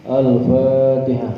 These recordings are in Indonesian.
Al-Fatihah.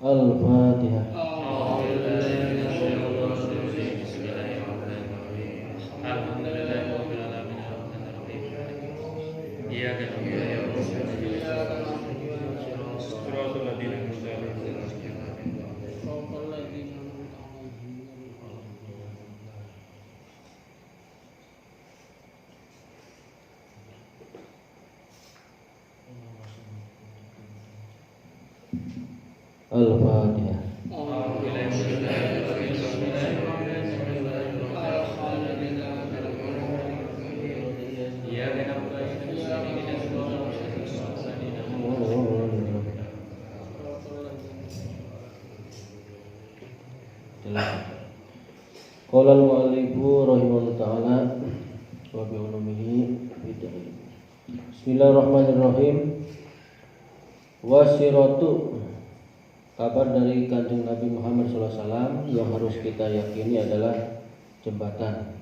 Al-Fatihah. Al-Fatihah. Qala al-mu'allifu rahimahullah ta'ala wa bi ulumihi bid'ah. Bismillahirrahmanirrahim. Wasiratu, kabar dari Kanjeng Nabi Muhammad SAW yang harus kita yakini adalah jembatan.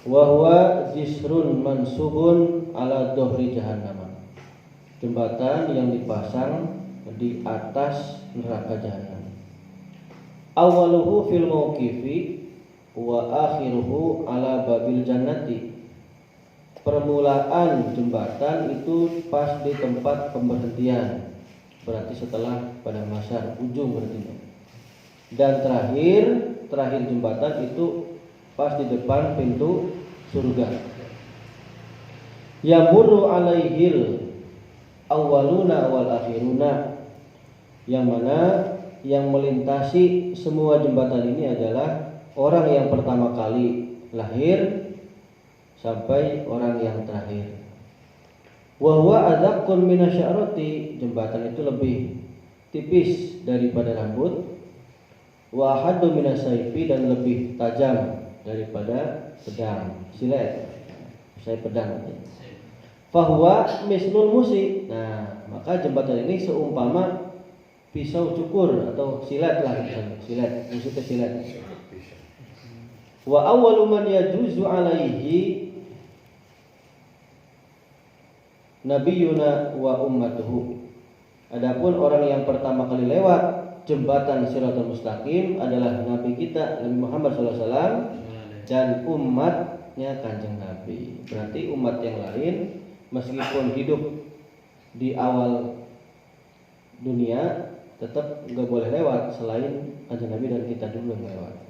Wa huwa jisrun mansubun ala dhuhri jahannam. Jembatan yang dipasang di atas neraka jahanam. Awaluhu fil mauqifi wa akhiruhu ala babil jannati. Permulaan jembatan itu pas di tempat pemberhentian, berarti setelah pada masa ujung berarti. Dan terakhir jembatan itu pas di depan pintu surga. Yamurru alaihil awwaluna wal akhiruna, yang mana yang melintasi semua jembatan ini adalah orang yang pertama kali lahir sampai orang yang terakhir. Wa huwa adaqqun minasya'rati, jembatan itu lebih tipis daripada rambut. Wa haddu minasayfi, dan lebih tajam daripada pedang, silet. Saya pedang. Fa huwa mislul musi. Nah, maka jembatan ini seumpama pisau cukur atau silet lah, silet, musiknya silet. Wa awwalu man yajuzu alaihi nabiyuna wa ummatuhu. Adapun orang yang pertama kali lewat jembatan Shiratal Mustaqim adalah Nabi kita Nabi Muhammad SAW dan umatnya Kanjeng Nabi. Berarti umat yang lain meskipun hidup di awal dunia tetap nggak boleh lewat selain Kanjeng Nabi dan kita dulu yang lewat.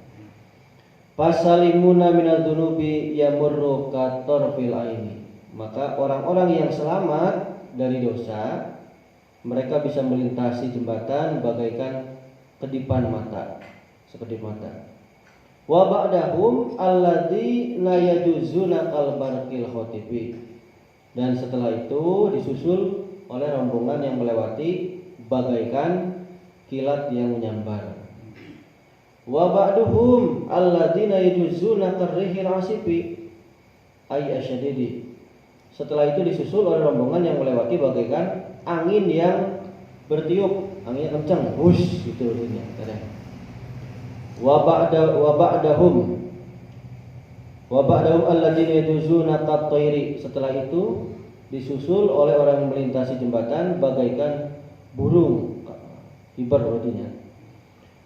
Fasalimuna minal dunubi yamurru katorfil aini. Maka orang-orang yang selamat dari dosa, mereka bisa melintasi jembatan bagaikan kedipan mata, sekedip mata. Wa ba'dahum alladzi la yajuzuna qalbarqil khotibi. Dan setelah itu disusul oleh rombongan yang melewati bagaikan kilat yang menyambar. Wa ba'duhum alladzina yajuzuna karrihil asifi ay asyadidi. Setelah itu disusul oleh rombongan yang melewati bagaikan angin yang bertiup, anginnya kencang, hush gitu artinya. Wa ba'dahum alladzina yajuzuna kat-tayri. Setelah itu disusul oleh orang yang melintasi jembatan bagaikan burung, hibar artinya.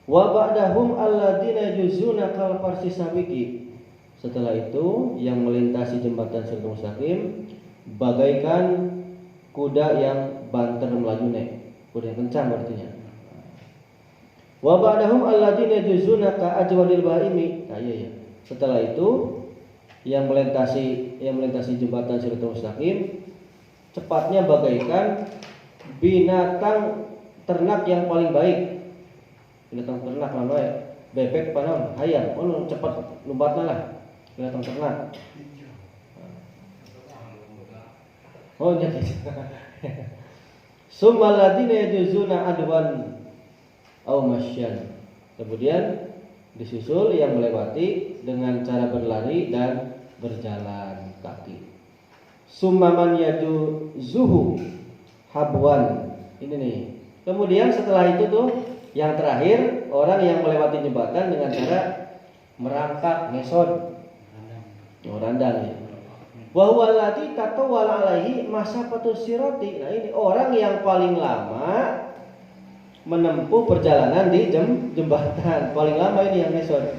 Wa ba'dahum alladzina yajuzuna kal farsi sabiki. Setelah itu yang melintasi jembatan Shiratal Mustaqim bagaikan kuda yang banter melaju naik, kuda yang kencang artinya. Wa ba'dahum alladzina yajuzuna ka ajwadil bahimi. Nah, iya. Setelah itu yang melintasi jembatan Shiratal Mustaqim cepatnya bagaikan binatang ternak yang paling baik. Binatang ternak namanya bebek panon, ayam, cepat lumbatna lah. Binatang ternak. Oh iya. Summal ladina yajuzuna adwan aw masyan. Kemudian disusul yang melewati dengan cara berlari dan berjalan kaki. Summaman yajuzuhu habwan. Ini nih. Kemudian setelah itu tuh yang terakhir orang yang melewati jembatan dengan cara merangkak ngesot. Randang ya. Wa huwa allati tatawwala alaihi masafatus sirati. Nah, ini orang yang paling lama menempuh perjalanan di jembatan. Paling lama ini yang ngesot.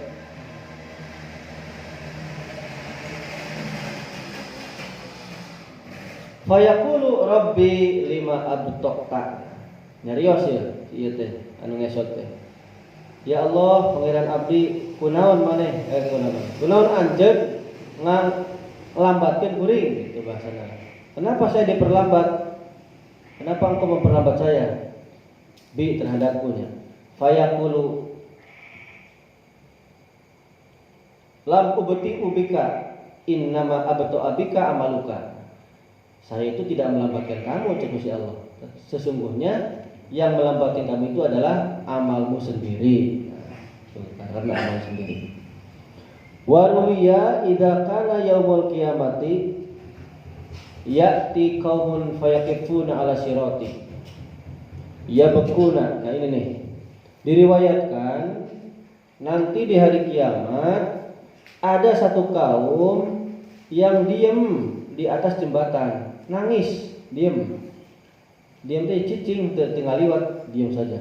Fayaqulu rabbi lima abtaqta. Nyarios ya, ieu teh anu ngesot teh. Ya Allah, pangeran abdi kunaon maneh? Kunaon anjeun ngelambatkeun kuring gitu bahasana. Kenapa saya diperlambat? Kenapa engkau memperlambat saya? Bi terhadapkunya. Fayaqulu lam ubti ubika innama abtu abika amaluka. Saya itu tidak melambatkan kamu, cek Gusti Allah. Sesungguhnya yang melambatkan kamu itu adalah amalmu sendiri. Karena amal sendiri. Wa ruwiya idza kana yaumul qiyamati ya'ti qaumun fayaqifuna ala sirati. Ya bekuna. Nah ini nih. Diriwayatkan nanti di hari kiamat ada satu kaum yang diem di atas jembatan, nangis, diem teh cicing tinggal liwat, diem saja.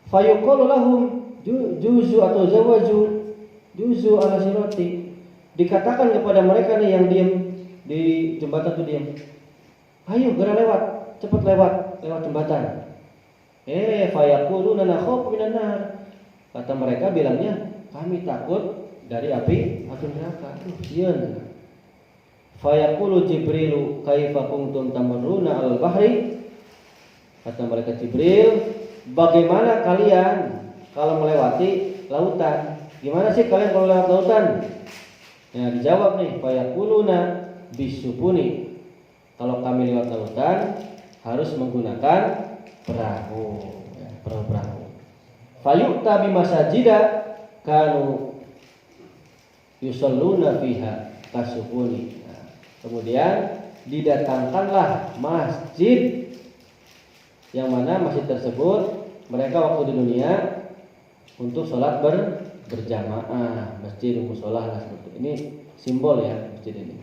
Fayuqalu lahum juzu atau zawaju juzu ala sirati. Dikatakan kepada mereka nih yang diem di jembatan itu diem, ayo segera lewat, cepat lewat jembatan. Fayaquluna nakhafu minan nar. Kata mereka bilangnya, kami takut dari api neraka. Sieun. Fayaqulu Jibrilu kaifa kuntum tamurruna al bahri. Kata mereka Jibril, bagaimana kalian kalau melewati lautan? Gimana sih kalian kalau lewat lautan? Nah, dijawab nih, fayaquluna bisupuni. Kalau kami lewat lautan harus menggunakan perahu. Fayu'ta bimasajida kanu yusalluna fiha kasupuni. Nah, kemudian didatangkanlah masjid yang mana masjid tersebut mereka waktu di dunia untuk sholat berjamaah, masjid musolah lah seperti ini, simbol ya masjid ini.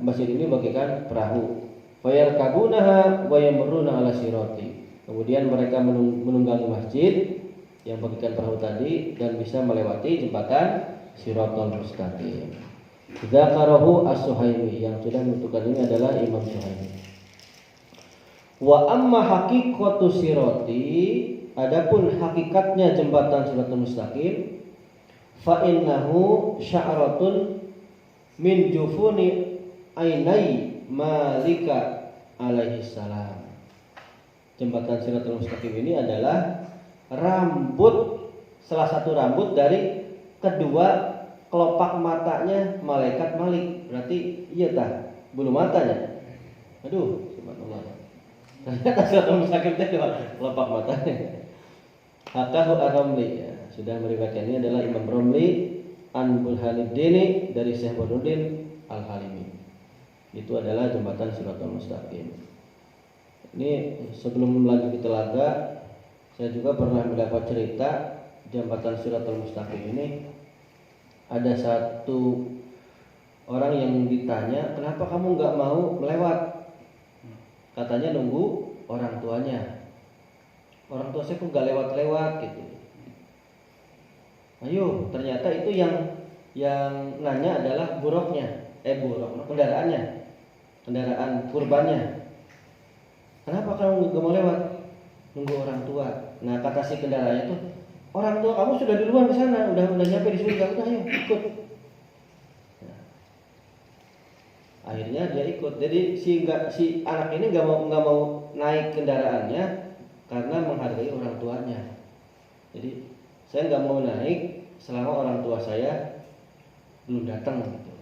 Masjid ini bagaikan perahu. Fayarkabunaha wa yamurruna ala sirati. Kemudian mereka menunggangi masjid yang bagaikan perahu tadi dan bisa melewati jembatan Shiratal Mustaqim. Dzakarahu As-Suhaimi, yang sudah menentukan ini adalah Imam Suhaimi. Wa amma haqiqatu sirati, adapun hakikatnya jembatan Shiratal Mustaqim, fa innahu sya'ratun min jufuni ainai Malika alaihi salam. Jembatan Shiratal Mustaqim ini adalah salah satu rambut dari kedua kelopak matanya malaikat Malik. Berarti iya tah, bulu matanya. Aduh, subhanallah. Ternyata Shiratal Mustaqim itu kelopak matanya. Hakahu Ar-Ramli, ya, sudah meriwayatkan ini adalah Imam Ramli an Burhanuddin dari Syekh Burhanuddin Al-Halimi. Itu adalah jembatan Shiratal Mustaqim. Ini sebelum lanjut ke telaga, saya juga pernah mendapat cerita jembatan Shiratal Mustaqim ini. Ada satu orang yang ditanya, kenapa kamu nggak mau melewat? Katanya nunggu orang tuanya. Orang tua saya kok nggak lewat-lewat gitu. Ayo, ternyata itu yang nanya adalah kendaraan kurbannya. Kenapa kamu nggak mau lewat? Nunggu orang tua. Nah, kata si kendaraannya tuh, orang tua kamu sudah duluan ke sana, udah nyampe di surga, udah ayo ikut. Nah, akhirnya dia ikut. Jadi si anak ini nggak mau naik kendaraannya karena menghargai orang tuanya. Jadi saya nggak mau naik selama orang tua saya belum datang gitu.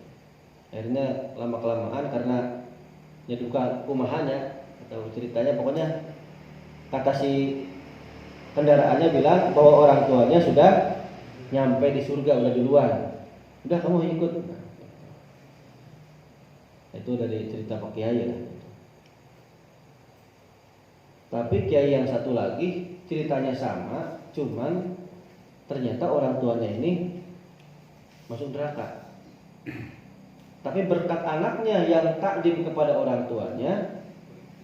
Akhirnya lama kelamaan karena nyedukan kumahannya atau ceritanya, pokoknya kata si kendaraannya bilang bahwa orang tuanya sudah nyampe di surga, udah duluan, udah kamu ikut. Nah, itu dari cerita Pak Kiai lah. Tapi kiai yang satu lagi ceritanya sama, cuman ternyata orang tuanya ini masuk neraka. Tapi berkat anaknya yang takdim kepada orang tuanya,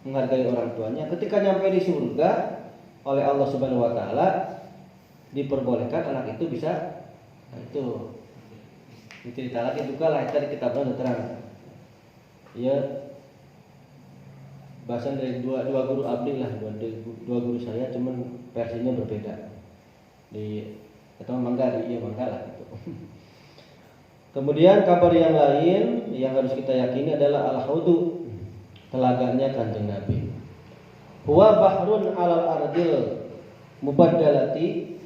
menghargai orang tuanya, ketika nyampe di surga oleh Allah Subhanahu wa taala diperbolehkan anak itu bisa, nah itu cerita lagi juga lah tadi kitabnya terang. Ya bahasan dari dua guru abdi lah, dua guru saya, cuman versinya berbeda. Di atau mangga lah gitu. Kemudian kabar yang lain yang harus kita yakini adalah al-haudu, telaganya Kanjeng Nabi. Huwa bahrun alal ardil mubaddalati.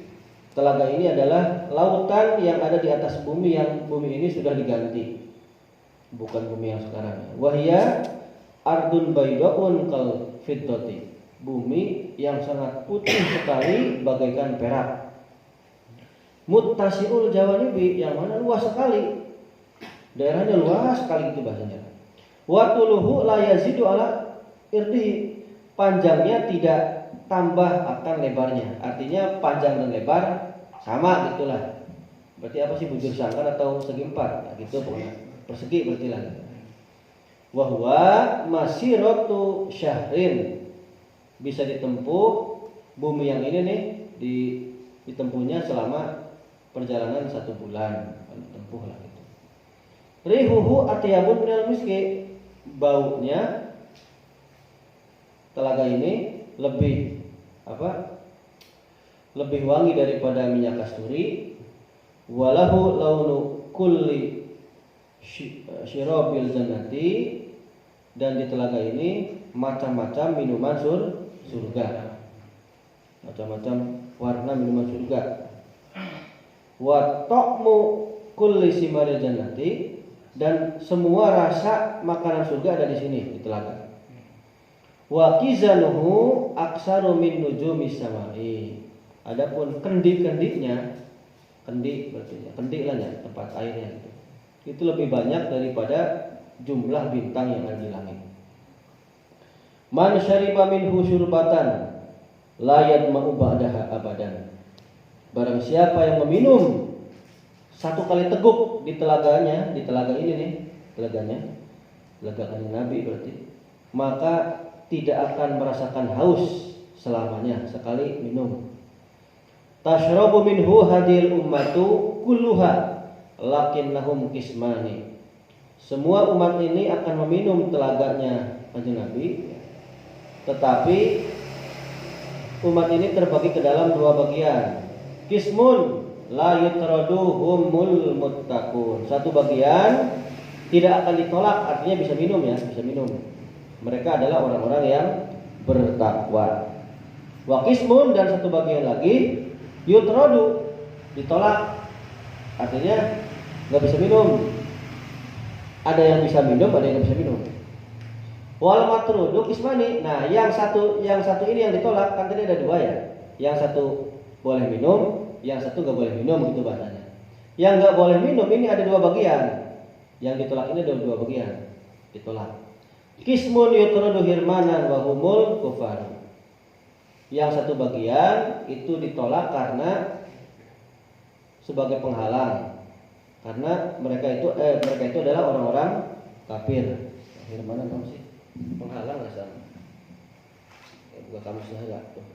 Telaga ini adalah lautan yang ada di atas bumi, yang bumi ini sudah diganti, bukan bumi yang sekarang. Wahya ardun baydaun kal fiddati. Bumi yang sangat putih sekali bagaikan perak. Muttasiul jawanibi, yang mana luas sekali. Daerahnya luas sekali itu bahasanya. Wa tuluhu la yazidu ala irdi. Panjangnya tidak tambah akan lebarnya. Artinya panjang dan lebar sama gitulah. Berarti apa sih, bujur sangkar atau segi empat? Nah, gitu pokoknya. Persegi berarti lah. Wa huwa masiratu syahrin. Bisa ditempuh bumi yang ini nih ditempuhnya selama perjalanan 1 bulan. Tempuh lah gitu. Rihuhu atyabun minal miski. Baunya telaga ini lebih wangi daripada minyak kasturi. Walahu launu kulli syirabil jannati. Dan di telaga ini macam-macam minuman surga. Macam-macam warna minuman surga. Wa ta'mu kulli simaril jannati. Dan semua rasa makanan surga ada di sini, di telaga. Wa kizanuhu aksaru min nujumis samai. Adapun kendi-kendiknya, kendi berarti kendi lah ya, tempat airnya gitu. Itu lebih banyak daripada jumlah bintang yang ada di langit. Man syariba minhu syurbatan la yadma'u ba'daha abadan. Barang siapa yang meminum 1 kali teguk di telaganya, di telaga ini nih, telaganya, telaga Kanjeng Nabi berarti, maka tidak akan merasakan haus selamanya sekali minum. Tashrabu minhu hadil ummatu kulluha lakinnahum kismani. Semua umat ini akan meminum telaganya Kanjeng Nabi, tetapi umat ini terbagi ke dalam 2 bagian. Kismun la yutraduhumul muttaqun. 1 bagian tidak akan ditolak, artinya bisa minum ya, bisa minum. Mereka adalah orang-orang yang bertakwa. Wa qismun, dan 1 bagian lagi yutradu, ditolak, artinya nggak bisa minum. Ada yang bisa minum, ada yang nggak bisa minum. Wal matrudu qismani. Nah, yang satu ini yang ditolak, kan tadi ada 2 ya. Yang 1 boleh minum, yang 1 nggak boleh minum, gitu bahasanya. Yang nggak boleh minum ini ada 2 bagian. Yang ditolak ini ada 2 bagian, ditolak. Kismun yutradu hirmanan wa humul kufar. Yang 1 bagian itu ditolak karena sebagai penghalang, karena mereka itu adalah orang-orang kafir. Hirmanan apa sih? Penghalang nggak sama? Bukan kamu saja tuh.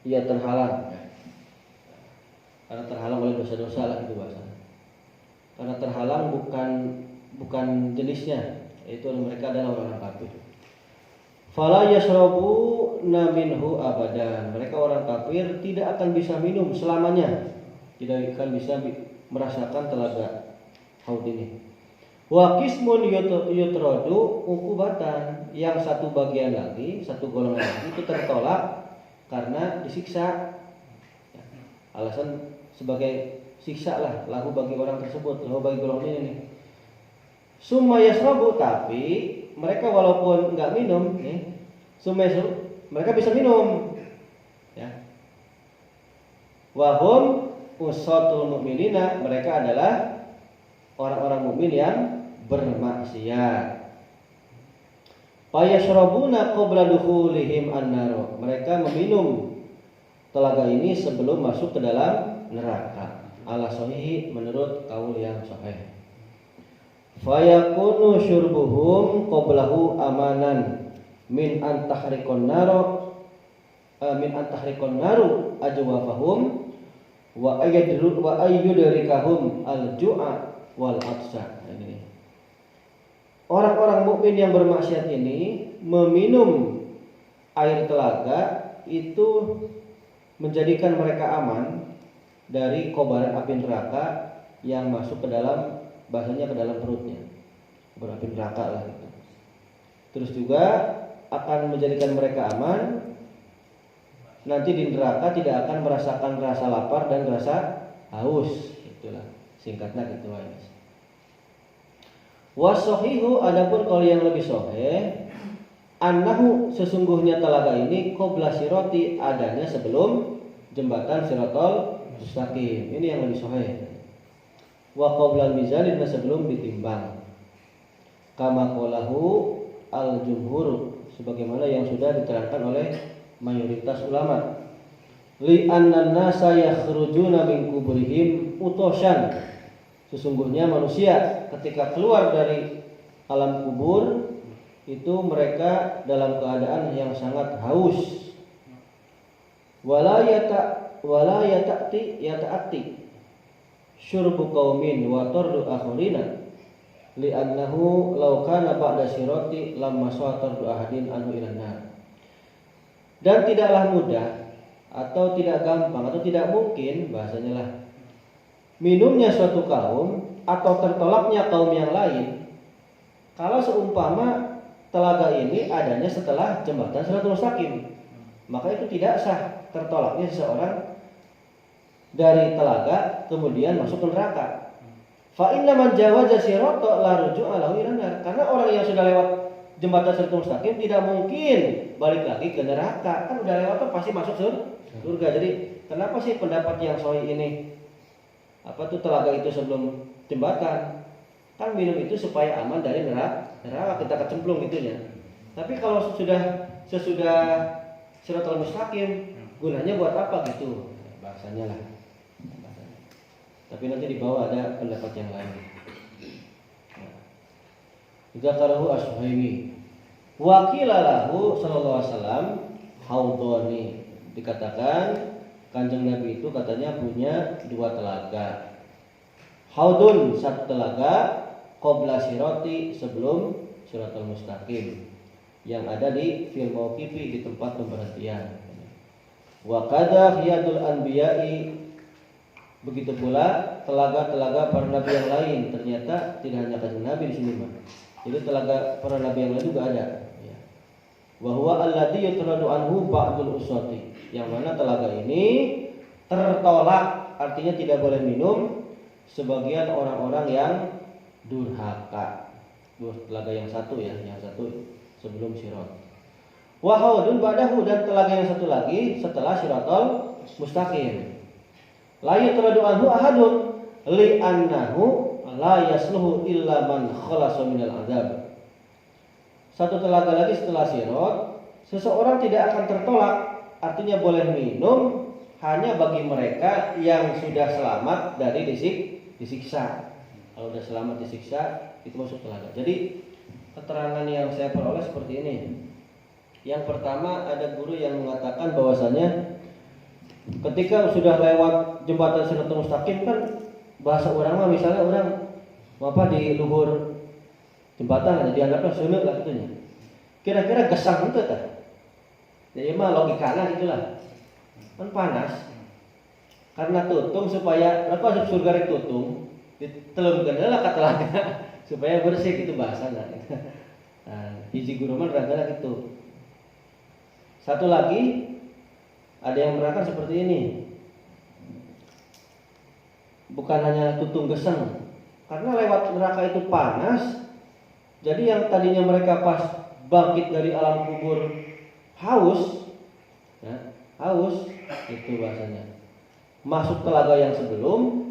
Ia terhalang, karena terhalang oleh dosa-dosa lah itu bahasa. Karena terhalang bukan bukan jenisnya, yaitu mereka adalah orang kafir. Fala yashrabuna minhu abadan. Mereka orang kafir tidak akan bisa minum selamanya. Tidak akan bisa merasakan telaga haud ini. Wa qismun yutradu ukubatan. Yang satu bagian lagi, satu golongan lagi itu tertolak karena disiksa. Alasan sebagai siksa lah lahu bagi orang tersebut, lahu bagi golongan ini. Summa yasrabu, tapi mereka walaupun enggak minum nih, mereka bisa minum. Ya. Wahum usatul mu'minina, mereka adalah orang-orang mukmin yang bermaksiat. Fayashrabuna qabla dukhulihim an-nar. Mereka meminum telaga ini sebelum masuk ke dalam neraka. Ala sahih menurut kaul yang sahih. Fayakunu syurbuhum qablahu amanan min an tahrikon naru ajwafahum wa ayyudrikahum al-ju'a wal absa. Ini orang-orang mukmin yang bermaksiat ini meminum air telaga itu menjadikan mereka aman dari kobaran api neraka yang masuk ke dalam, bahasanya ke dalam perutnya, kobaran api neraka lah gitu. Terus juga akan menjadikan mereka aman nanti di neraka, tidak akan merasakan rasa lapar dan rasa haus. Itulah singkatnya gitu guys. Wasohihu, adapun kalau yang lebih sahih, annahu, sesungguhnya telaga ini qabla sirati, adanya sebelum jembatan Siratal Mustaqim. Ini yang lebih sahih. Wa qabla al-mizan, dan sebelum ditimbang. Kama qalahu al-jumhur, sebagaimana yang sudah diterangkan oleh mayoritas ulama. Li anna an-nasa yakhrujuna min kuburihim utoshan. Sesungguhnya manusia ketika keluar dari alam kubur itu mereka dalam keadaan yang sangat haus. Wala yata'ati syurbu qaumin wa tardu akhirina li'annahu law kana ba'da sirati lamma satardu ahadin anhu ilan nar. Dan tidaklah mudah atau tidak gampang atau tidak mungkin, bahasanya lah, minumnya suatu kaum atau tertolaknya kaum yang lain kalau seumpama telaga ini adanya setelah jembatan Siratal Mustaqim. Maka itu tidak sah tertolaknya seseorang dari telaga kemudian masuk ke neraka. Fa inna man jawaza sirata la ruju'a lahu ila nar. Karena orang yang sudah lewat jembatan Siratal Mustaqim tidak mungkin balik lagi ke neraka. Kan udah lewat tuh pasti masuk surga. Jadi kenapa sih pendapat yang sahih ini telaga itu sebelum jembatan? Kan minum itu supaya aman dari neraka kita kecemplung gitu ya. Tapi kalau sesudah Siratal Mustaqim, gunanya buat apa gitu bahasanya lah. Tapi nanti di bawah ada pendapat yang lain. Zakarahu Ash-Shuhaimi wa qila lahu sallallahu alaihi wasallam haudoni. Dikatakan Kanjeng Nabi itu katanya punya dua telaga. Haudun, satu telaga qabla sirati, sebelum Siratal Mustaqim, yang ada di fil mauqifi, di tempat pemberhentian. Wa qadha hiyadul anbiya'i, begitu pula telaga-telaga para nabi yang lain. Ternyata tidak hanya Kanjeng Nabi di sini mah. Jadi telaga para nabi yang lain juga ada. Wa huwa alladhi yutradu anhu ba'dul usati, yang mana telaga ini tertolak, artinya tidak boleh minum sebagian orang-orang yang durhaka. Telaga yang satu ya, yang satu sebelum sirat. Wa haudun ba'dahu, dan telaga yang satu lagi setelah Siratal Mustaqim. La yutradu anhu ahadun li annahu la yasluhu illa man khalasa minal azab. Satu telaga lagi setelah sirat, seseorang tidak akan tertolak, artinya boleh minum hanya bagi mereka yang sudah selamat dari disiksa. Kalau sudah selamat disiksa, itu masuk telaga. Jadi keterangan yang saya peroleh seperti ini. Yang pertama, ada guru yang mengatakan bahwasanya ketika sudah lewat jembatan Siratal Mustaqim, kan bahasa orang mah misalnya orang di luhur Jembatan ada dianggapnya sunnah lah gitunya. Kira-kira gesang itu tah. Jadi mah logikanya gitulah. Kan panas. Karena tutung supaya apa surga rek tutung, ditelumkeun heula ka telaga supaya bersih gitu bahasana. Nah, hiji guru mah nerangkeun gitu. Satu lagi ada yang menerangkan seperti ini. Bukan hanya tutung geseng. Karena lewat neraka itu panas. Jadi yang tadinya mereka pas bangkit dari alam kubur haus, ya, haus itu bahasanya. Masuk telaga yang sebelum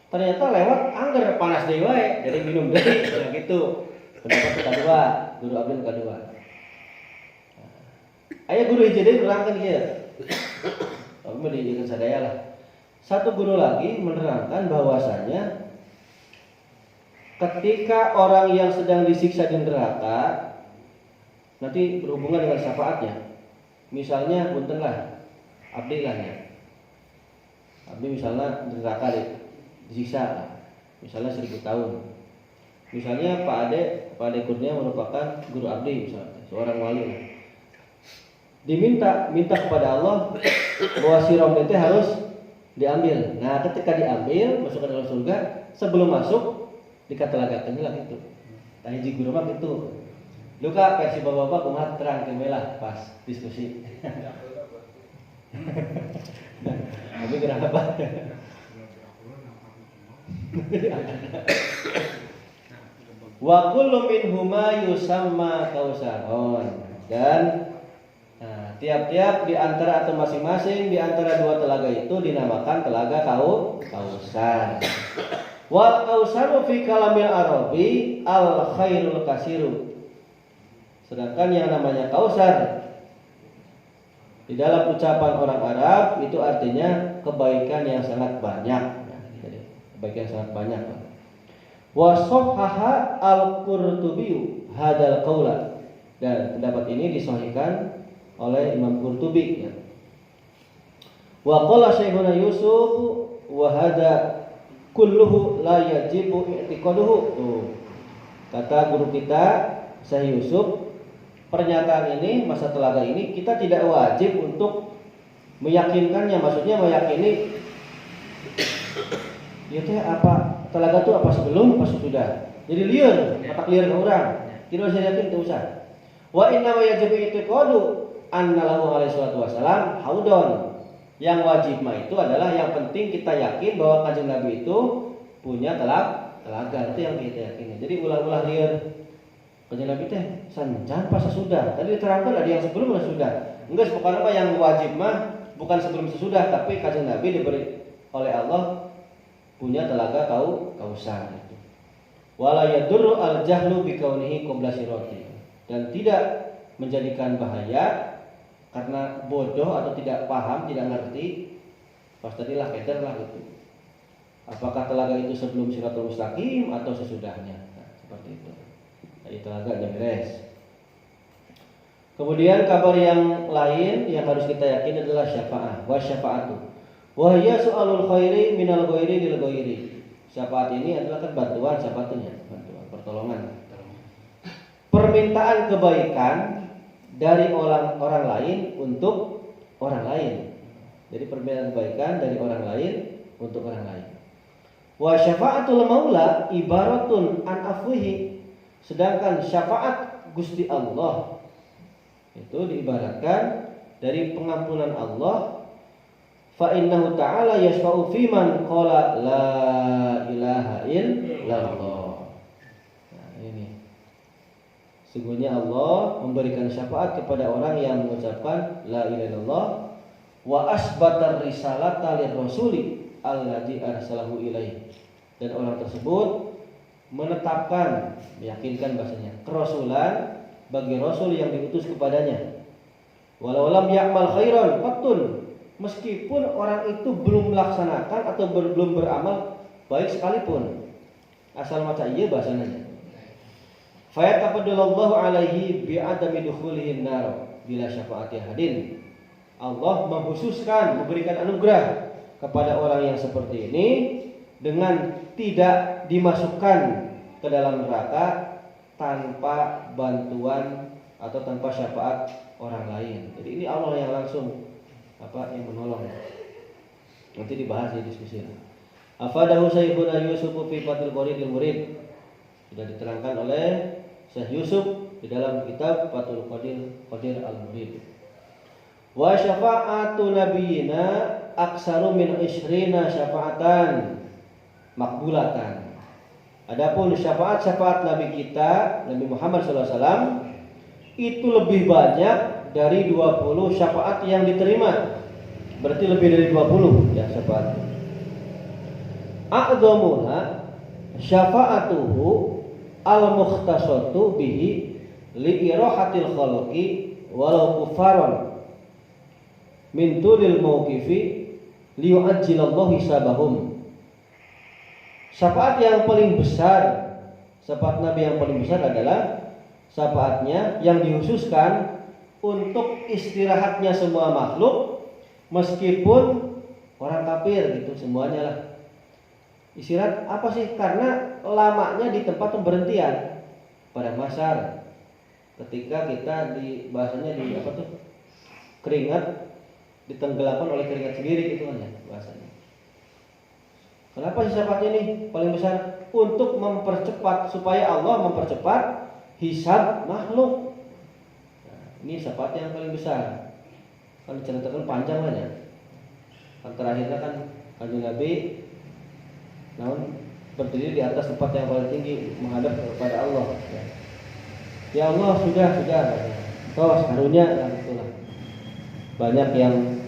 ternyata lewat angger panas deui wae, jadi minum deui ya gitu. Pendapat kedua, guru abdi kedua. Aya guru hiji deui nerangkeun ieu. Tapi mah dijieun sadaya lah. Satu guru lagi menerangkan bahwasanya ketika orang yang sedang disiksa di neraka nanti berhubungan dengan syafaatnya. Misalnya punten lah, abdi lah ya. Abdi misalnya di neraka disiksa, misalnya 1000 tahun. Misalnya Pak Ade Kurnia merupakan guru abdi misalnya, seorang wali. Minta kepada Allah bahwa si Romli itu harus diambil. Nah, ketika diambil masuk ke dalam surga, sebelum masuk dikatelagakeun lah gitu. Tah hiji guru mah gitu. Luka versi bapak-bapak kumaha terang kemelah pas diskusi. Tapi kenapa? Wa kullu minhuma yusamma kausaron. Dan tiap-tiap di antara atau masing-masing di antara dua telaga itu dinamakan telaga Kausar. Wal kausaru fi kalamil arabi al khairul kasiru. Sedangkan yang namanya kausar di dalam ucapan orang Arab itu artinya kebaikan yang sangat banyak. Jadi kebaikan yang sangat banyak. Wa sahhaha al-Qurtubi hadal qaula. Dan pendapat ini disahihkan oleh Imam Qurtubi ya. Wa qala Syekhuna Yusuf wa hada kulluhu la yajibu i'tiqaduhu. Kata guru kita Syekh Yusuf, pernyataan ini masa telaga ini kita tidak wajib untuk meyakinkannya, maksudnya meyakini ya teh apa telaga itu apa sebelum apa sesudah. Jadi liar, otak liar ke orang. Tidak usah yakin itu usah. Wa inna wa yajibu i'tiqadu anna lahu alaihi salatu wasalam haudon. Yang wajib mah itu adalah yang penting kita yakin bahwa Kanjeng Nabi itu punya telaga itu yang kita yakini. Jadi ulah-ulah liar Kanjeng Nabi teh sanjan pas sesudah. Tadi diterangkan ada yang sebelum dan sesudah. Enggak, pokoknya apa yang wajib mah bukan sebelum sesudah, tapi Kanjeng Nabi diberi oleh Allah punya telaga kausar itu. Wala yadurru al-jahlu bi kaunihi qabla sirati. Dan tidak menjadikan bahaya karena bodoh atau tidak paham, tidak ngerti. Pas tadilah keder lah gitu. Apakah telaga itu sebelum Siratul Mustaqim atau sesudahnya? Nah, seperti itu. Jadi telaganya beres. Kemudian kabar yang lain yang harus kita yakini adalah syafaat. Wa syafaatu. Wa hiya su'alul khairi minal ghairi lil ghairi. Syafaat ini adalah kan bantuan, syafaatnya, bantuan, pertolongan. Permintaan kebaikan dari orang lain untuk orang lain. Jadi permintaan kebaikan dari orang lain untuk orang lain. Wa syafa'atul maula ibaratun an afwihi. Sedangkan syafaat Gusti Allah itu diibaratkan dari pengampunan Allah. Fa innahu ta'ala yashfa'u fi man qala la ilaha illallah. Nah, ini. Sungguhnya Allah memberikan syafaat kepada orang yang mengucapkan la ilaha illallah wa asbatar risalata lirrasuli alladzi arsalahu ilaihi. Dan orang tersebut menetapkan, meyakinkan bahasanya kerasulan bagi rasul yang diutus kepadanya. Walau lam ya'mal khairan qattun, meskipun orang itu belum melaksanakan atau belum beramal baik sekalipun, asal maca ieu bahasanya. Fa yataqabbalallahu alaihi bi adami dukhulihin nar bila syafaati hadin. Allah mengkhususkan, memberikan anugerah kepada orang yang seperti ini dengan tidak dimasukkan ke dalam neraka tanpa bantuan atau tanpa syafaat orang lain. Jadi ini Allah yang langsung yang menolong. Nanti dibahas di diskusi. Afadahu Syekhuna Yusuf fi Fathul Qadiril Murid. Sudah diterangkan oleh Syekh Yusuf di dalam kitab Fathul Qadir Al-Murid. Wa syafa'atu nabiyina aksaru min 20 syafa'atan makbulatan. Adapun syafaat Nabi kita, Nabi Muhammad SAW, itu lebih banyak dari 20 syafaat yang diterima. Berarti lebih dari 20 ya syafaat. A'dhamuha syafa'atuhu al-mukhtasatu bihi li'irahatil khalqi walau kufaran min tulil mawqifi liyu'ajjilallahu hisabahum. Syafaat yang paling besar, syafaat Nabi yang paling besar adalah syafaatnya yang dikhususkan untuk istirahatnya semua makhluk, meskipun orang kafir gitu semuanya lah. Istirahat apa sih? Karena lamanya di tempat pemberhentian pada masyar. Ketika kita di bahasanya di keringat ditenggelamkan oleh keringat sendiri gitu kan ya bahasanya. Kenapa sih syafaatnya ini paling besar? Untuk mempercepat, supaya Allah mempercepat hisab makhluk. Nah, ini syafaat yang paling besar. Kan diceritakan panjang lah ya. Kan terakhirnya kan Kanjeng Nabi berdiri di atas tempat yang paling tinggi menghadap kepada Allah. Ya Allah sudah. Toh karunia lah itulah. Banyak yang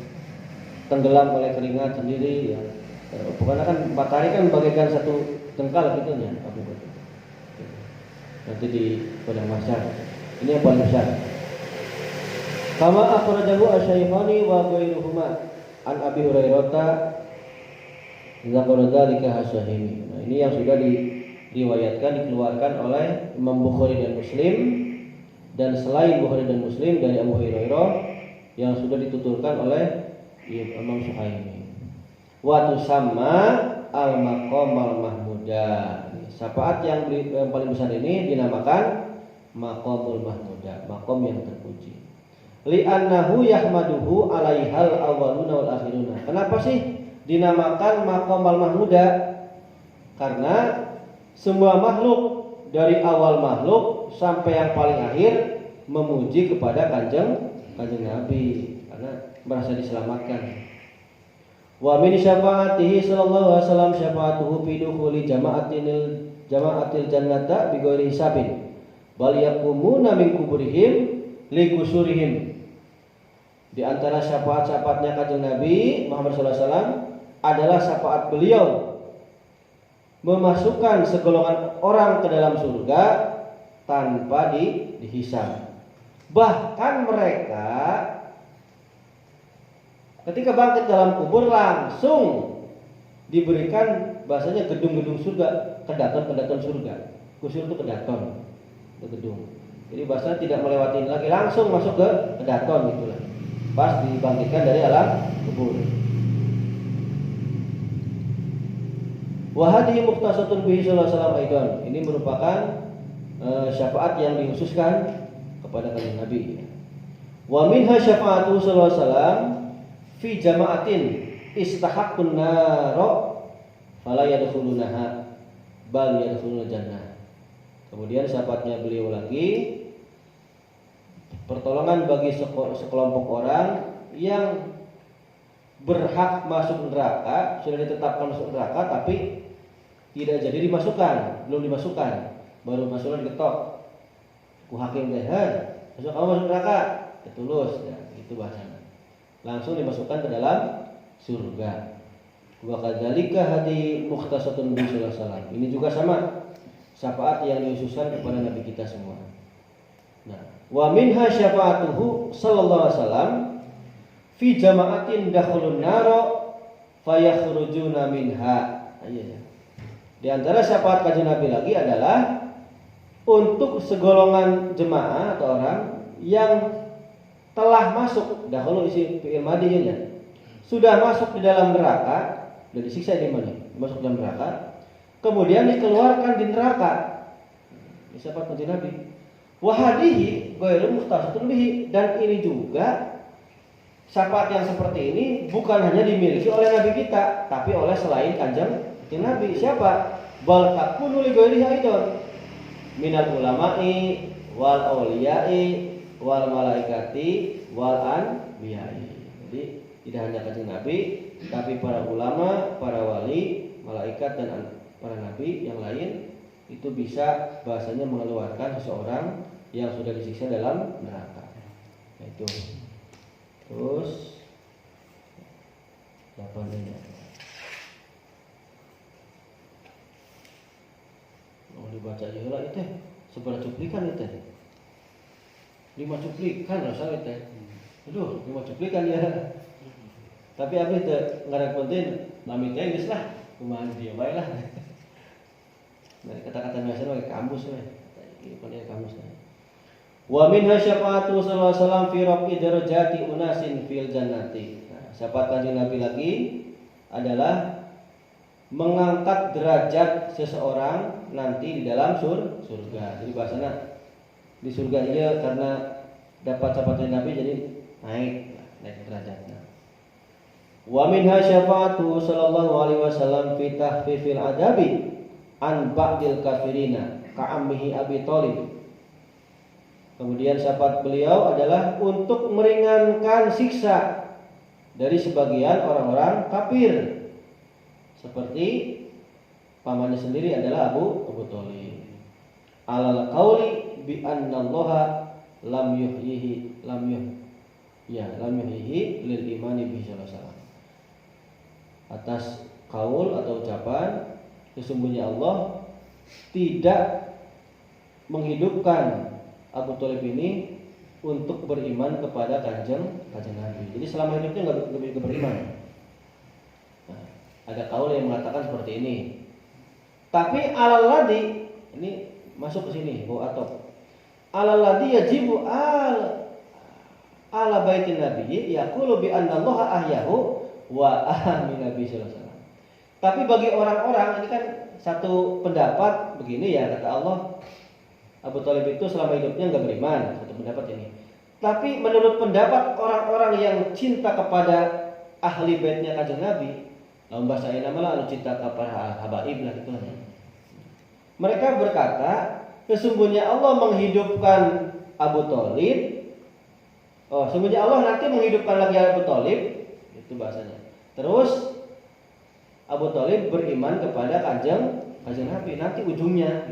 tenggelam oleh keringat sendiri ya. Bukan kan matahari kan bagaikan satu jengkal gitu ya. Nanti di padang mahsyar. Ini yang paling besar. Kama akhrajahu asy-Syaikhani wa ghairuhuma an Abi Hurairah zakara dzalika as-Sahih. Nah, ini yang sudah diriwayatkan dikeluarkan oleh Imam Bukhari dan Muslim, dan selain Bukhari dan Muslim dari Abu Hurairah yang sudah dituturkan oleh Imam Suhaimi. Wa tusamma al-maqam al-mahmuda. Syafaat yang paling besar ini dinamakan maqamul mahmuda, maqam yang terpuji. Li'annahu yahmaduhu alaihal awwaluna wal akhiruna. Kenapa sih dinamakan maqam al-mahmuda? Karena semua makhluk dari awal makhluk sampai yang paling akhir memuji kepada kanjeng Nabi karena merasa diselamatkan. Wa min syafaatihi sallallahu alaihi wasallam syafaatuhu fi dukhuli jama'atil jannata bi ghairi hisabin bal yaqumuna min kuburihim li kusurihim. Di antara syafaat-syafaatnya kanjeng Nabi Muhammad sallallahu alaihi wasallam adalah syafaat beliau memasukkan segolongan orang ke dalam surga tanpa dihisab. Bahkan mereka ketika bangkit dalam kubur langsung diberikan bahasanya gedung-gedung surga, kedaton surga. Kusur itu kedaton, itu gedung. Jadi bahasanya tidak melewati lagi, langsung masuk ke kedaton gitulah. Pas dibangkitkan dari alam kubur. Wa hadhihi mukhtasatun bihi sallallahu alaihi wasallam aidan. Ini merupakan syafaat yang dikhususkan kepada kanjeng Nabi. Wa minha syafaatu sallallahu alaihi wasallam fi jama'atin istahaqqun naro fala yadkhulunaha bal yadkhulul jannah. Kemudian syafaatnya beliau lagi pertolongan bagi sekelompok orang yang berhak masuk neraka, sudah ditetapkan masuk neraka tapi tidak jadi dimasukkan, belum dimasukkan, baru masuknya diketok. Ku hakim deh, masuk kamu masuk neraka, ketulus ya, itu bahasanya. Langsung dimasukkan ke dalam surga. Wa kadzalika hadi mukhtasatun bi sallallahu alaihi wasallam. Ini juga sama syafaat yang dikhususkan kepada nabi kita semua. Nah, wa minha syafaatuhu sallallahu alaihi wasallam fi jama'atin dakhulun naro fayakhrujuna minha. Di antara syafaat kanjeng Nabi lagi adalah untuk segolongan jemaah atau orang yang telah masuk, dahulu isi fi'il madhinya, sudah masuk di dalam neraka, sudah disiksa di mana? Masuk dalam neraka, kemudian dikeluarkan di neraka. Ini syafaat kanjeng Nabi. Wa hadhihi ghairu mukhtasatun bihi, dan ini juga syafaat yang seperti ini bukan hanya dimiliki oleh Nabi kita, tapi oleh selain kanjeng Nabi. Siapa? Bal takunu li ghairihi aidan minal ulama'i wal auliya'i wal malaikati wal anbiya'i. Jadi tidak hanya kanjeng Nabi, tapi para ulama, para wali, malaikat dan para nabi yang lain itu bisa bahasanya mengeluarkan seseorang yang sudah disiksa dalam neraka. Itu. Terus apa ini? Mau dibaca aja lah itu. Seberapa cuplikan itu? 5 cuplikan rasa itu. Aduh, 5 cuplikan ya. Tapi abis itu nggak penting, mami teh geus lah, kumaha dia bae lah. Dari kata-kata biasa pakai kamus we. Ini pakai kamus. Wa minha syafa'atu sallallahu alaihi wasallam fi raf'i darajati unasin fil jannati. Nah, syafaat kanjeng Nabi lagi adalah mengangkat derajat seseorang nanti di dalam surga. Jadi bahasanya di surga dia karena dapat syafaat Nabi jadi naik derajatnya. Wa minha syafa'atu sallallahu alaihi wasallam fi tahfifil adabi an ba'dil kafirina ka'ammihi Abi Thalib. Kemudian syafaat beliau adalah untuk meringankan siksa dari sebagian orang-orang kafir, seperti pamannya sendiri adalah Abu Thalib. Alal qauli bi annallaha lam yuhyihi lil imani bi sallallahu alaihi wasallam. Atas kaul atau ucapan sesungguhnya Allah tidak menghidupkan Abu Thalib ini untuk beriman kepada kanjeng Nabi. Jadi selama hidupnya nggak beriman. Nah, ada kaul yang mengatakan seperti ini. Tapi alalladhi ini masuk ke sini, bau atop. Alalladhi yajibu ala baitin nabiyyi yaqulu bi anna Allah ahyahu wa amin Nabi sallallahu alaihi wasallam. Tapi bagi orang-orang ini kan satu pendapat begini ya, kata Allah, Abu Thalib itu selama hidupnya enggak beriman, satu pendapat ini. Tapi menurut pendapat orang-orang yang cinta kepada ahli baitnya kanjeng Nabi, lomba saya malah anu cinta kepada habaib lah gitu. Mereka berkata, sesungguhnya Allah menghidupkan Abu Thalib. Oh, sesungguhnya Allah nanti menghidupkan lagi Abu Thalib, itu bahasanya. Terus Abu Thalib beriman kepada kanjeng Nabi. Nanti ujungnya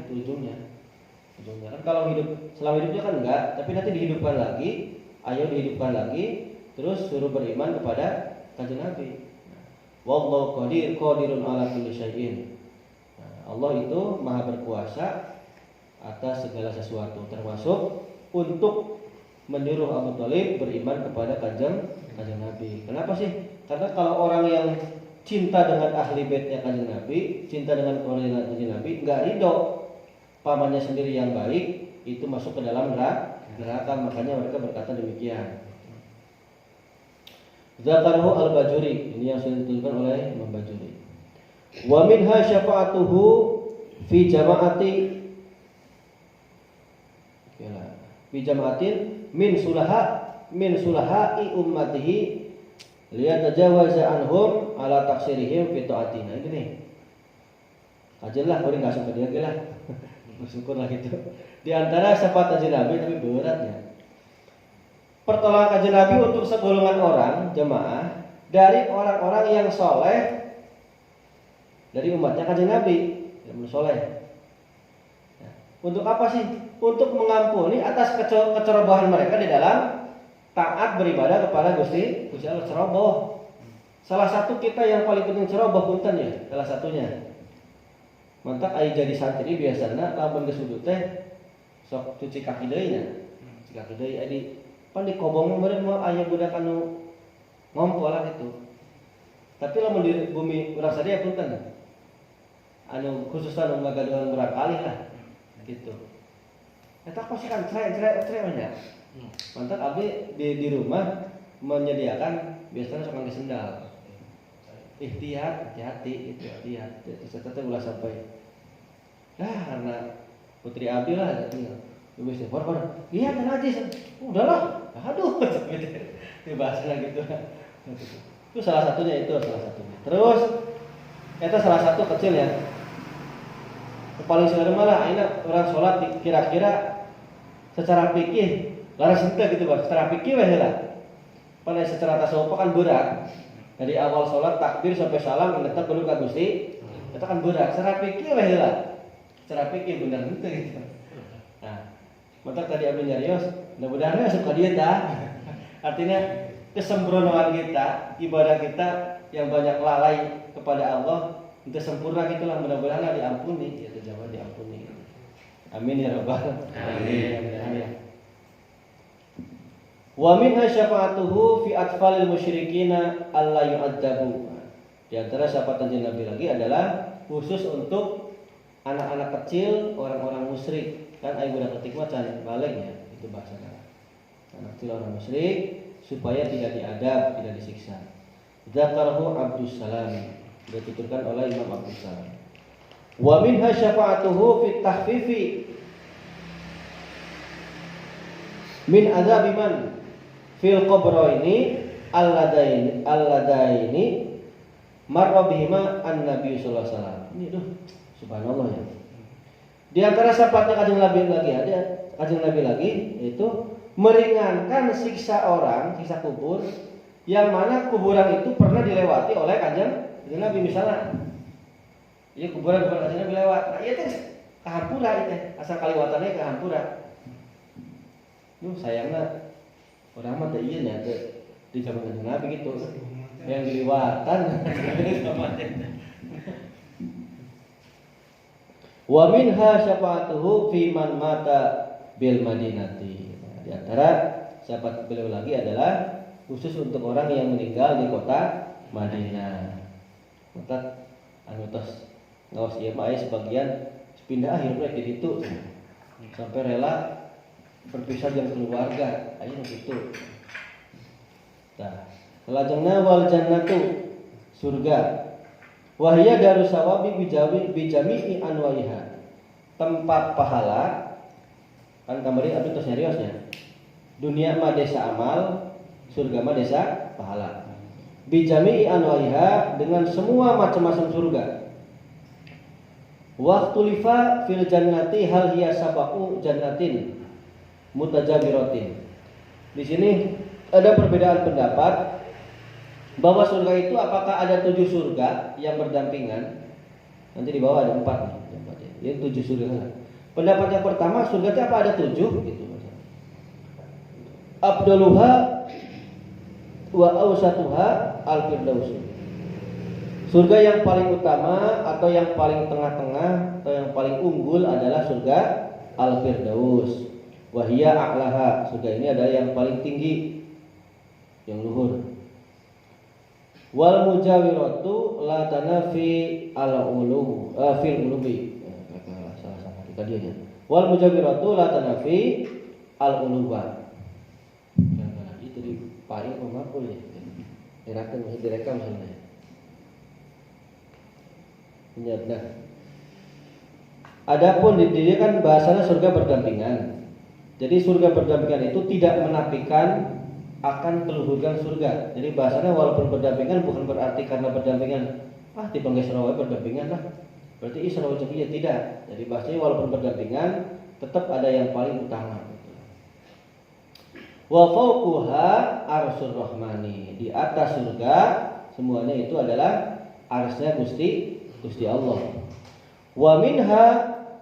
kan kalau hidup selama hidupnya kan enggak, tapi nanti dihidupkan lagi, dihidupkan lagi, terus suruh beriman kepada kanjeng Nabi. Wallahu qadirun ala kulli syai'in. Allah itu maha berkuasa atas segala sesuatu, termasuk untuk menyuruh Abu Thalib beriman kepada kanjeng Nabi. Kenapa sih? Karena kalau orang yang cinta dengan ahli baitnya kanjeng Nabi, cinta dengan keluarga kanjeng Nabi, enggak ridho pamannya sendiri yang baik itu masuk ke dalam neraka, makanya mereka berkata demikian. Zakarahu al-Bajuri, ini yang sudah dituliskan oleh Imam Bajuri. Wa minha syafa'atuhu fi jama'atin min sulahai ummatihi liyatajawaza anhum ala taksirihim fi ta'atina. Ini nih. Kajilah kuring kasih ke dia lah. Bersyukurlah gitu. Di antara syafaat kanjeng Nabi tapi beratnya. Pertolongan kanjeng Nabi untuk segolongan orang jemaah dari orang-orang yang soleh dari umatnya kanjeng Nabi yang soleh. Nah, untuk apa sih? Untuk mengampuni atas kecerobohan mereka di dalam taat beribadah kepada Gusti Allah. Ceroboh. Salah satu kita yang paling penting ceroboh punten ya, salah satunya. Mantap aya jadi santri biasana lamun geus wudu teh sok cuci kaki deui nya. Cuci kaki deui adi pan di kobong meureun moal aya budak anu ngompol lah gitu. Tapi lamun di bumi urang sadaya punten. Anu khususan anu ngagaduhan berkali lah gitu. Eta pasti kan tre nya. Mantap abdi di rumah menyediakan biasanya sok ngangge sendal. Hati-hati itu ihtiyat. Terus ulah sampai karena Putri Abi lah gitu. Wis por. Iya kan najis. Udahlah. Aduh gitu. Itu bahasa gitu. Itu salah satunya. Terus itu salah satu kecil ya. Paling sering malah aina orang sholat kira-kira secara fikih laras henteu gitu Bang. Secara fikih we heula. Pada secara tasawuf kan berat. Dari awal sholat takbir sampai salam tetap kudu ka Gusti. Itu kan berat. Secara fikih we heula. Secara fikih bener henteu gitu. Nah, mantap tadi abdi nyarios, mudah-mudahan asup ka dieu tah. Artinya kesembronoan kita, ibadah kita yang banyak lalai kepada Allah itu sempurna gitulah, mudah-mudahan diampuni, ya terjawab diampuni. Amin ya rabbal alamin. Wa minha syafa'atuhu fi atfalil musyrikina alla yu'adzabu. Di antara syafaat Nabi lagi adalah khusus untuk anak-anak kecil, orang-orang musyrik. Kan ayo budak ketik macan baliknya itu bahasanya. Anak kecil orang musyrik supaya tidak diadab, tidak disiksa. Dzakarahu Abdus Salam, dituturkan oleh Imam Abdus Salam. Wa minha syafa'atuhu fit tahfifi min azabi man fil qabraini alladaini marra bihima an-nabi sallallahu alaihi wasallam. Ini tuh subhanallah ya. Di antara syafaatnya Kanjeng Nabi lagi ada Kanjeng Nabi lagi yaitu meringankan siksa orang, siksa kubur yang mana kuburan itu pernah dilewati oleh Kanjeng Nabi misalnya. Iya kuburan Kanjeng Nabi lewat. Nah, itu kahampura itu, asal kaliwatannya kahampura. Sayangnya orang mah teh ieu nya teh di zaman Kanjeng Nabi gitu. Yang diliwatan Wa minha syafa'atuhu fi man mata bil Madinati. Di antara syafaat beliau lagi adalah khusus untuk orang yang meninggal di kota Madinah. Maka anu tos ngaos ieu mah aya sebagian pindah akhir proyek di ditu sampai rela berpisah dengan keluarga, aya gitu. Nah, lajengna wal jannatu surga. Wahia darussawabi bijami'i anwaiha. Tempat pahala kan kamari atuh tos nyariosnya. Dunia mah desa amal, surga mah desa pahala. Bijami'i anwaiha dengan semua macam-macam surga. Waktu lifa fil jannati hal hiya sabaqu jannatin mutajabiratin. Di sini ada perbedaan pendapat bahwa surga itu apakah ada 7 surga yang berdampingan. Nanti di bawah ada 4 nih. Ya 7 surga. Pendapat yang pertama surga itu apa ada 7 gitu. Abduluha wa awsatuha al-firdaus. Surga yang paling utama atau yang paling tengah-tengah atau yang paling unggul adalah surga al-firdaus. Wahia a'laha. Surga ini adalah yang paling tinggi, yang luhur. Wal mujawiratu la tanafi ala ulu fil ulubi. Salah tadi aja. Wal mujawiratu la tanafi al uluba. Itu di paling pemakul ya. Enakan masih direkam sebenarnya. Nah, adapun di dia kan bahasanya surga berdampingan. Jadi surga berdampingan itu tidak menafikan akan keluhuran surga. Jadi bahasanya walaupun berdampingan bukan berarti karena berdampingan di Banggai Sarawak berdampingan lah. Berarti Sarawak ya tidak. Jadi bahasanya walaupun berdampingan tetap ada yang paling utama. Wa fawquha arsyur rahmani. Di atas surga semuanya itu adalah arsy Gusti Allah. Wa minha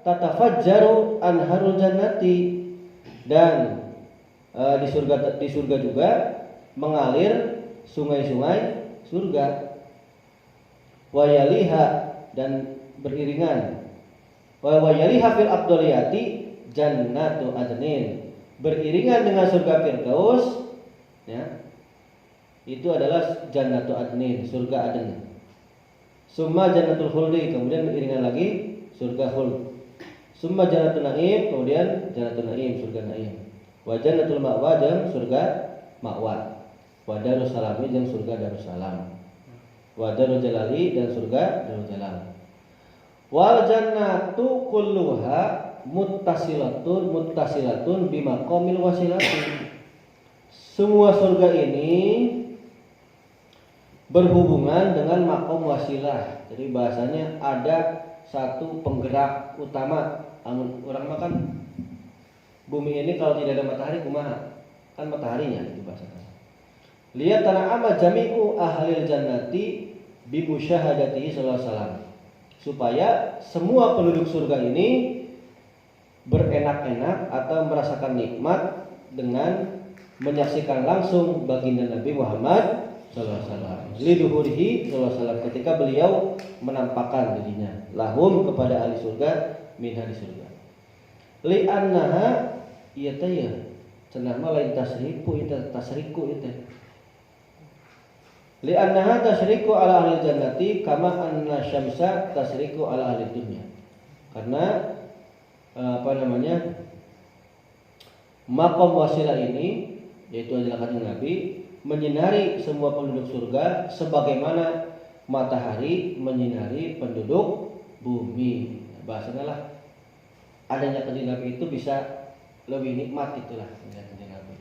tatafajjaru anharul jannati. Dan di surga juga mengalir sungai-sungai surga. Wa yaliha dan beriringan. Wa yaliha fil afdaliyati jannatu adnin. Beriringan dengan surga Firdaus ya. Itu adalah jannatu adnin, surga Aden. Summa jannatul khuldi, kemudian beriringan lagi surga khuld. Summa jannatul naim, kemudian jannatul naim, surga naim. Wa jannatul ma'wa jeung surga ma'wa. Wa darussalami jeung surga darussalam. Wa darul jalali dan surga darul jalal. Wal jannatu kulluha muttasilatun bimaqamil wasilati. Semua surga ini berhubungan dengan makom wasilah. Jadi bahasanya ada satu penggerak utama. Orang makan bumi ini kalau tidak ada matahari kumaha? Kan mataharinya itu bahasanya. Lihat tana'ama jami'u ahlil jannati bi musyahadatihi sallallahu alaihi wasallam. Supaya semua penduduk surga ini berenak-enak atau merasakan nikmat dengan menyaksikan langsung baginda Nabi Muhammad sallallahu alaihi wasallam. Liduhurihi sallallahu alaihi wasallam, ketika beliau menampakkan dirinya lahum kepada ahli surga minha di surga. Li annaha ieu teh ya cenah mah lain tasriku itu. Li annaha tasriku ala ahli jannati kama anna syamsa tasriku ala ahli dunya. Karena maqam wasilah ini yaitu adalah kanjeng Nabi menyinari semua penduduk surga sebagaimana matahari menyinari penduduk bumi. Bahasanya lah adanya kanjeng Nabi itu bisa lebih nikmat, itulah kanjeng Nabi.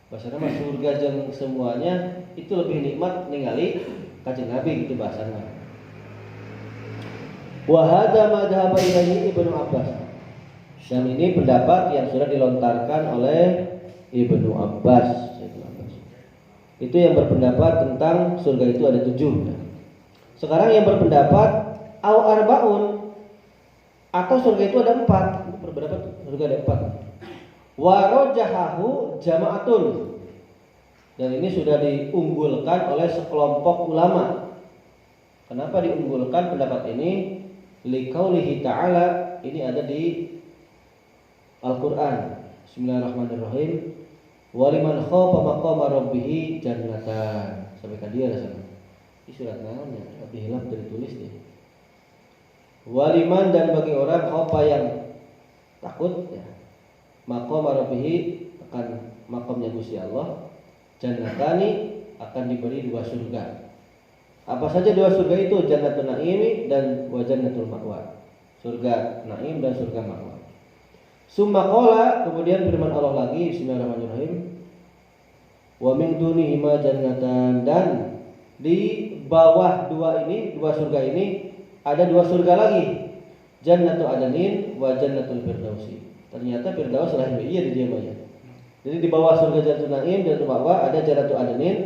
Bahasanya mah surga jeung semuanya itu lebih nikmat ningali kanjeng Nabi gitu bahasanya. Wa hadza madhhab ilaihi Ibnu Abbas. Dan ini pendapat yang sudah dilontarkan oleh Ibnu Abbas. Itu yang berpendapat tentang surga itu ada 7. Sekarang yang berpendapat au arbaun, atau surga itu ada 4. Berpendapat surga ada 4. Wa rajahahu jama'atun. Dan ini sudah diunggulkan oleh sekelompok ulama. Kenapa diunggulkan pendapat ini? Liqaulihi ta'ala, ini ada di Al-Qur'an. Bismillahirrahmanirrahim. Waliman khafa maqama rabbih jannatan. Sampai ke dia sana. Ini surat naon ya? Lebih hilap dari tulis dia. Waliman, dan bagi orang khafa yang takut ya. Maqama rabbih, akan makamnya Gusti Allah. Jannatani, akan diberi 2 surga. Apa saja 2 surga itu? Jannatul Naim dan wa Jannatul Ma'wa. Surga Naim dan surga Ma'wa. Summa qala, kemudian firman Allah lagi, bismillahirrahmanirrahim. Wa min dunihima jannatan, dan di bawah 2 surga ini ada 2 surga lagi. Jannatul Adnin wa Jannatul Firdausi. Ternyata Firdaus lahir iya di dia maya. Jadi di bawah surga Jannatul Naim dan Ma'wa ada Jannatul Adnin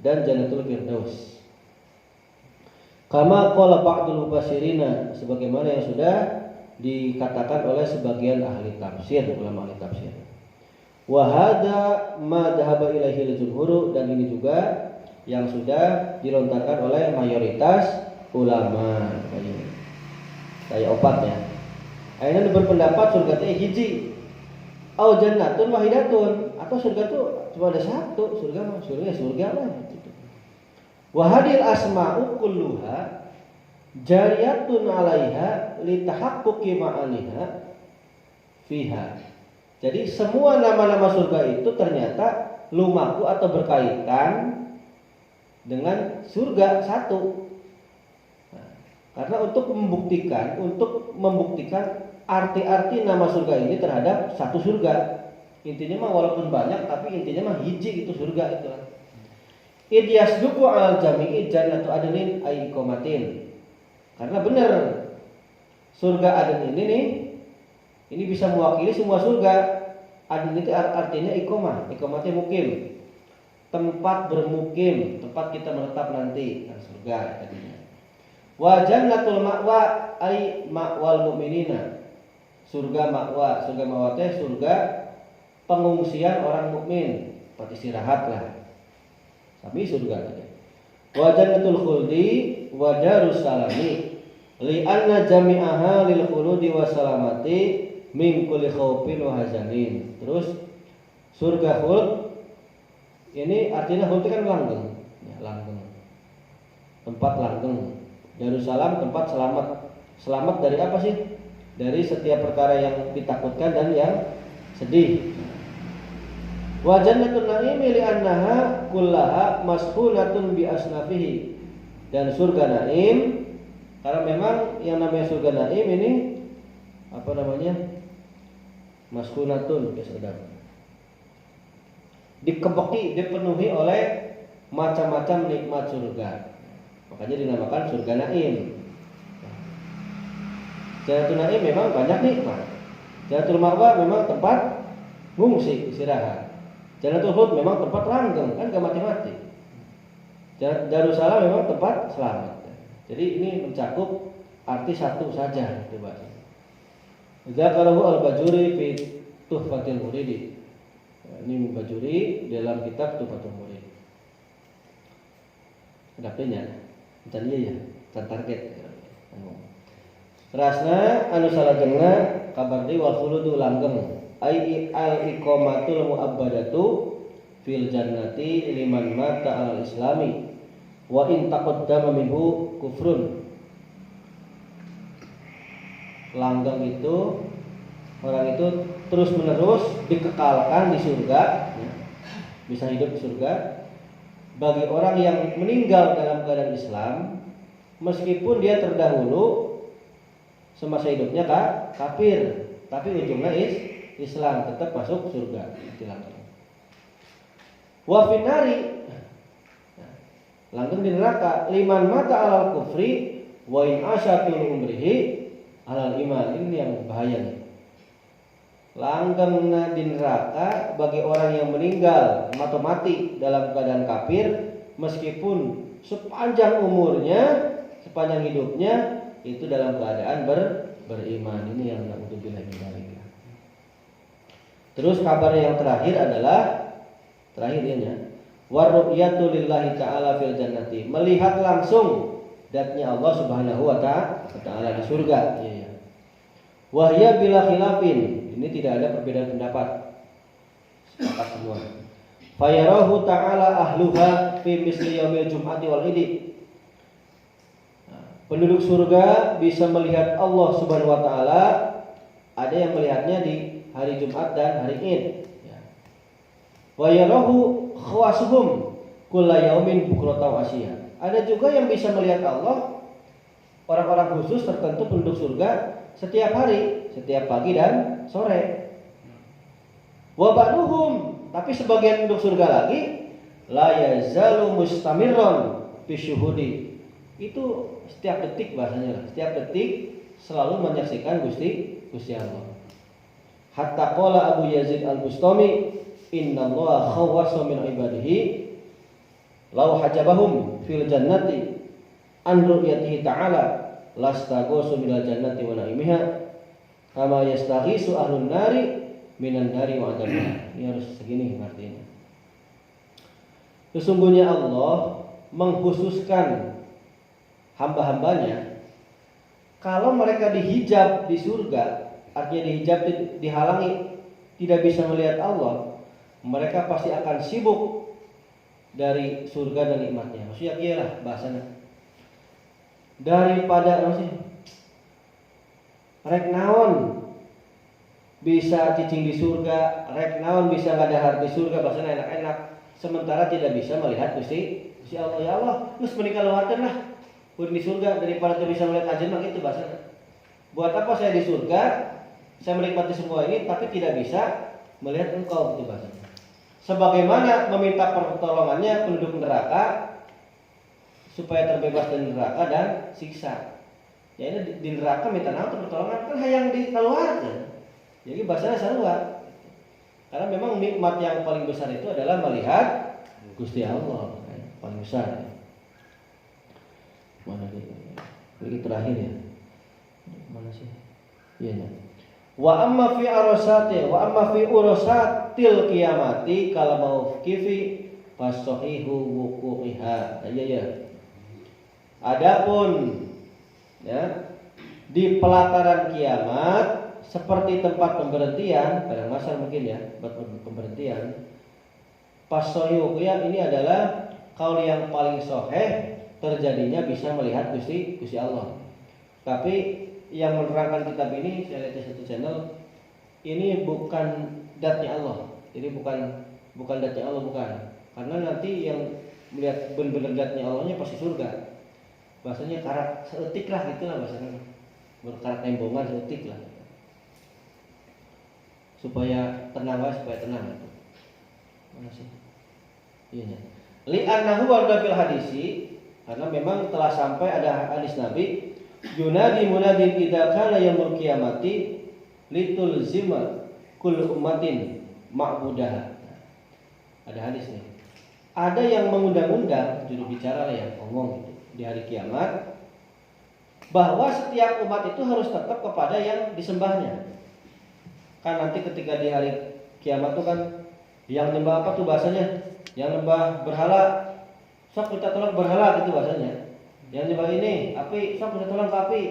dan Jannatul Firdaus. Kama qala ba'dul mufassirina, sebagaimana yang sudah dikatakan oleh sebagian ahli tafsir, ulama ahli tafsir. Wa hadza ma dhahaba ilaihi al-jumhur, dan ini juga yang sudah dilontarkan oleh mayoritas ulama. Kayak opat ya. Ayeuna berpendapat surga teh hiji. Au jannatun wahidatun, atau surga itu cuma ada 1, surga lah gitu. Wa hadil asma'u kulluha jariyatun 'alaiha litahaqquqi ma'aniha fiha. Jadi semua nama-nama surga itu ternyata lumaku atau berkaitan dengan surga 1. Nah, karena untuk membuktikan arti-arti nama surga ini terhadap 1 surga. Intinya mah walaupun banyak, tapi intinya mah hiji itu surga itu. Id yasduqu 'alal jami'i jannatu adnin ay iqamatin. Karena benar surga Aden ini nih, ini bisa mewakili semua surga. Aden itu artinya iqamah, iqamatnya mukim, tempat bermukim, tempat kita menetap nanti, kan surga tadinya. Wa jannatul ma'wa ay ma'wal mu'minina. Surga ma'wa teh surga pengungsian orang mukmin, tempat istirahat lah. Tapi surga tadi. Wa jannatul khuldi wa darus salami li anna jami'aha lil khuludi wa salamati min kulli khaufin wa hazanin. Terus surga khuld ini artinya khuld kan langgeng, ya, langgeng. Tempat langgeng. Darussalam tempat selamat. Selamat dari apa sih? Dari setiap perkara yang ditakutkan dan yang sedih. Wa jannatul na'im li annaha kullaha mashulatun bi asnafihi. Dan surga Naim, karena memang yang namanya surga Naim ini apa namanya, maskunatun, sedang dikebeki, dipenuhi oleh macam-macam nikmat surga. Makanya dinamakan surga Naim. Jannatul Naim memang banyak nikmat. Jannatul Ma'wa memang tempat ngungsi, istirahat. Jannatul Khuld memang tempat langgeng, kan gak mati-mati. Darussalam memang tempat selamat. Jadi ini mencakup arti satu saja, coba. Dzakarahu al-Bajuri fi Tuhfatil Muridi. Ini Bajuri dalam kitab Tuhfatul Murid. Ada apanya? Dan iya ya, dan target. Rasna anu salajengna kabar di wal khuludu langgeng ai al iqamatul muabbadatu fil jannati liman mata al islami wa in taqaddama minhu kufrun. Langgeng itu orang itu terus menerus dikekalkan di surga, ya, bisa hidup di surga bagi orang yang meninggal dalam keadaan Islam meskipun dia terdahulu semasa hidupnya kafir, tapi ujungnya Islam, tetap masuk surga. Wa finari, langgeng di neraka liman mata alal kufri wa in asyatul umrihi alal iman. Ini yang bahaya nih. Langgeng di neraka bagi orang yang meninggal atau mati dalam keadaan kafir meskipun sepanjang umurnya, sepanjang hidupnya itu dalam keadaan beriman. Ini yang na'udzubillah min dzalik. Terus kabar yang terakhir adalah terakhirnya waru'yatu lillahi ta'ala fil jannati, melihat langsung zatnya Allah Subhanahu wa ta'ala di surga. Iya. Wahya bila khilafin, ini tidak ada perbedaan pendapat, sepakat semua. Fayarahu ta'ala ahluha fi misli yaumil jum'ati wal idi. Penduduk surga bisa melihat Allah Subhanahu wa taala, ada yang melihatnya di hari Jumat dan hari Id. Wa yarahu khawasuhum kulla yaumin bukrata wa ashiya. Ada juga yang bisa melihat Allah, orang-orang khusus tertentu penduduk surga setiap hari, setiap pagi dan sore. Wa ba'duhum, tapi sebagian penduduk surga lagi la yazalu mustamirron fi syuhudi. Itu setiap detik bahasanya, setiap detik selalu menyaksikan Gusti Allah. Hatta qala Abu Yazid Al-Bustami, innallaha khawwasa min ibadihi law hajabahum fil jannati an ru'yatihi ta'ala lastaghasu minal jannati wa na'imiha kama yastaghisu ahlun nari minan nari wa adabiha. Ini harus segini artinya. Sesungguhnya Allah mengkhususkan hamba-hambanya, kalau mereka dihijab di surga, artinya dihijab, dihalangi, tidak bisa melihat Allah, mereka pasti akan sibuk dari surga dan nikmatnya. Maksudnya iyalah bahasanya, daripada rek naon bisa cicing di surga, rek naon bisa ngadahar di surga, bahasanya enak-enak, sementara tidak bisa melihat Gusti Allah. Ya Allah, terus menikah luarkan lah di surga daripada tidak bisa melihat ajen, itu bahasanya. Buat apa saya di surga, saya menikmati semua ini tapi tidak bisa melihat engkau, itu bahasanya. Sebagaimana meminta pertolongannya penduduk neraka supaya terbebas dari neraka dan siksa. Ya ini di neraka minta pertolongan, kan hayang dikeluarkan. Jadi bahasanya sarua. Karena memang nikmat yang paling besar itu adalah melihat Gusti Allah, paling besar. Mana ini terakhir ya? Mana sih? Iya. Wa amma fi arasati wa amma fi urasatil qiyamati kala mauqifi fasahihu wuqu'iha. Ya. Adapun ya di pelataran kiamat seperti tempat pemberhentian, pada masa mungkin ya, tempat pemberhentian. Fasahihu wuqu'iha ini adalah kaul yang paling sahih, terjadinya bisa melihat Gusti Allah. Tapi yang menerangkan kitab ini, saya lihat di satu channel, ini bukan datnya Allah. Jadi bukan datnya Allah, bukan. Karena nanti yang melihat benar-benar datnya Allahnya pasti surga. Bahasanya karat seetik lah, gitulah bahasanya. Berkarat tembongan seetik lah. supaya tenang supaya tenang gitu. Mana sih? Iya. Li'annahu warda fil hadisi, karena memang telah sampai ada hadis Nabi, yunadi munadin idza kana yaumul qiyamati litulzima kullu ummatin ma'budah. Ada hadis nih. Ada yang mengundang-undang, juru bicara lah yang ngomong gitu, di hari kiamat, bahwa setiap umat itu harus tetap kepada yang disembahnya. Kan nanti ketika di hari kiamat itu kan yang nyembah apa tuh bahasanya? Yang nyembah berhala, sok kita tolong berhala gitu bahasanya. Yang nyembah ini api, sok kita tolong ke api.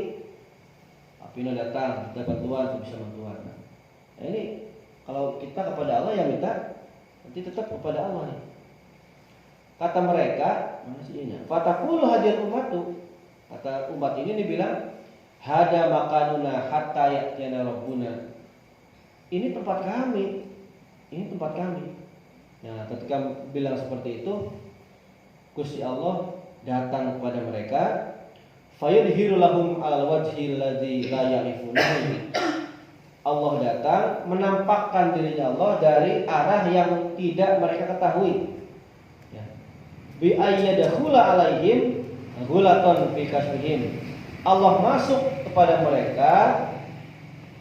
Apinya datang, kita bantuan, bisa bantuan. Nah, ini kalau kita kepada Allah yang minta, nanti tetap kepada Allah nih. Kata mereka, mana sih ini? Fataqulu hadir ummatu. Kata umat ini dibilang, hada makanuna hatta ya'tiyana rabbuna. Ini tempat kami. Ini tempat kami. Nah, ketika bilang seperti itu, Gusti Allah datang kepada mereka, fayudhiru lahum alal wajhi alladzi la ya'rifunahu. Allah datang menampakkan dirinya Allah dari arah yang tidak mereka ketahui. Bi ayyadkhula alaihim ghulatan fi kasbihim. Allah masuk kepada mereka,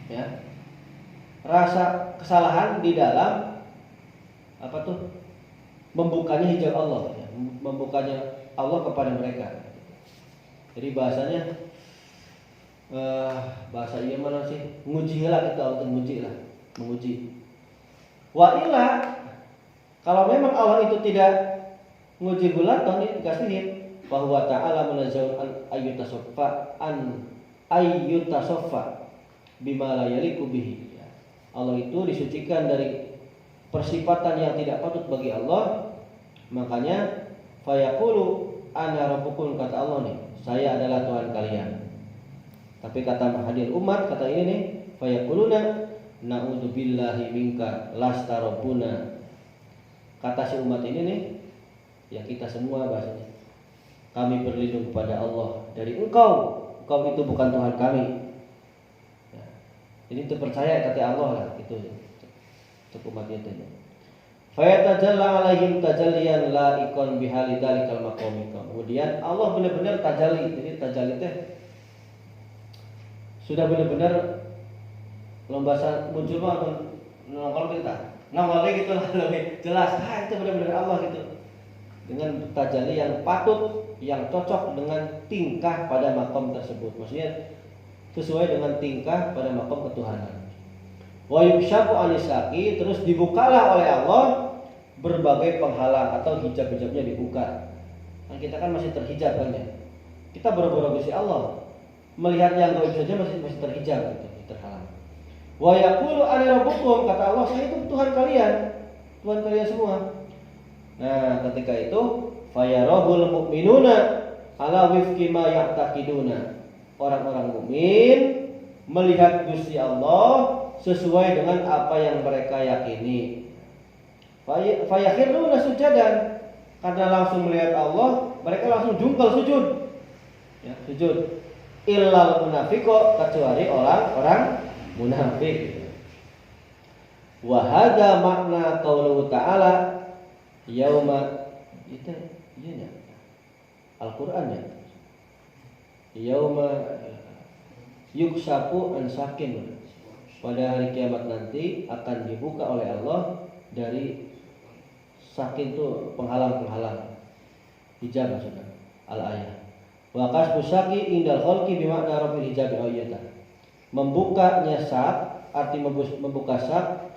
ya, rasa kesalahan di dalam apa tuh? Membukanya hijab Allah, ya, membukanya Allah kepada mereka. Jadi bahasanya bahasa iya mana sih? Nguji lah kita, Allah nguji lah, menguji. Wa illa, kalau memang Allah itu tidak nguji gulatan dikasihin bahwa ta'ala munazzahun an ayyutasaffa bima la yaliqu bihi. Allah itu disucikan dari persifatan yang tidak patut bagi Allah. Makanya fayaqulu ana rabbukum, kata Allah nih, saya adalah Tuhan kalian. Tapi kata hadir umat, kata ini nih, fayaquluna na'udzubillahi minka lasta rabbuna. Kata si umat ini nih, ya kita semua bahasanya, kami berlindung kepada Allah dari engkau itu bukan Tuhan kami. Ya. Ini terpercaya kata Allah lah, itu umat itu. Fayatajalla alaihim tajalliyan laiqan bihali dalikal maqam. Kemudian Allah benar-benar tajalli. Jadi tajalli itu sudah benar-benar lomba muncul atau nongol kita. Nongol gitu lah lebih jelas. Itu benar-benar Allah gitu. Dengan tajalli yang patut, yang cocok dengan tingkah pada makom tersebut. Maksudnya sesuai dengan tingkah pada makom ketuhanan. Wa yukshafu anisaki, terus dibukalah oleh Allah berbagai penghalang atau hijab-hijabnya dibuka. Nah, kita kan masih terhijab kan ya. Kita boro-boro Gusti Allah melihat yang gaib saja masih terhijab gitu, terhalang. Wa yaqulu ana rabbukum, kata Allah, saya itu Tuhan kalian semua. Nah, ketika itu fayarahul mu'minuna ala wifqi ma ya'taqiduna. Orang-orang mukmin melihat Gusti Allah sesuai dengan apa yang mereka yakini. Fayakhiruna sujadan, karena langsung melihat Allah, mereka langsung jungkel sujud. Ya, sujud. Illal munafiqo, kecuali orang-orang munafik. Wa hadza makna qauluhu ta'ala yauma, itu iya Al-Qur'an ya. Yauma yuksafu an sakin. Pada hari kiamat nanti akan dibuka oleh Allah dari sakin itu penghalang-penghalang. Hijab maksudnya. Al-ayah. Wa kasbu saki indal khalqi bimakna rabbil hijab ayatan. Membukanya sak, arti membuka sak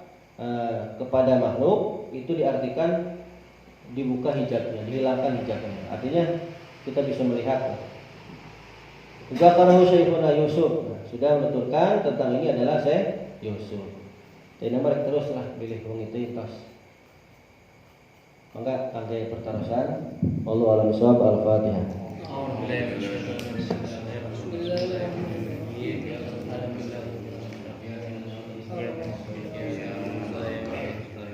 kepada makhluk itu diartikan dibuka hijabnya, dihilangkan hijabnya. Artinya kita bisa melihat. Zakarahu Syekhuna Yusuf. Sudah menuturkan tentang ini adalah Syekh Yusuf. Dan nomor teruslah pilih wong itu tos. Mangga kangge pertarusan. Wallahu a'lam bishawab. Al-Fatihah.